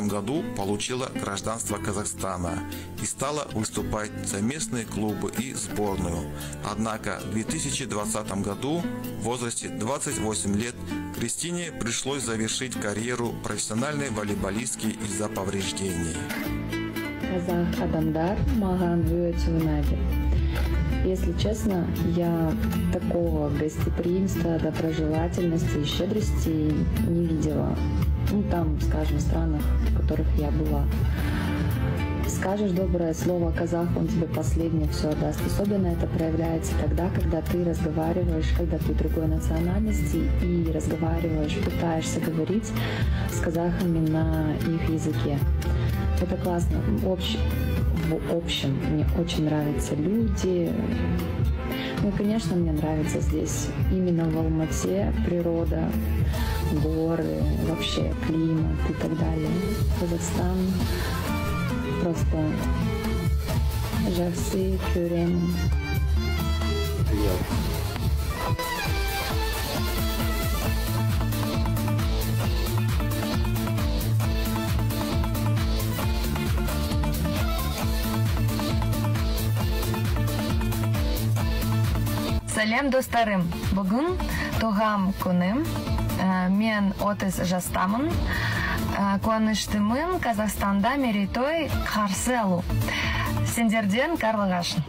году получила гражданство Казахстана и стала выступать за местные клубы и сборную. Однако в 2020 году в возрасте 28 лет Кристине пришлось завершить карьеру профессиональной волейболистки из-за повреждений. Казах адамдар маған өте ұнайды. Если честно, я такого гостеприимства, доброжелательности и щедрости не видела. Там, скажем, в странах, в которых я была. Скажешь доброе слово казах, он тебе последнее все даст. Особенно это проявляется тогда, когда ты разговариваешь, когда ты другой национальности и разговариваешь, пытаешься говорить с казахами на их языке. Это классно. В общем, мне очень нравятся люди. Ну и, конечно, мне нравится здесь именно в Алмате природа, горы, вообще климат и так далее. Казахстан просто жақсы көремін. Сәлем достарым, бүгін туған күнім, мен 30 жастамын, қуаныштымын Казахстанда мерейтой қарсы алу. Сендерден қарлығашын.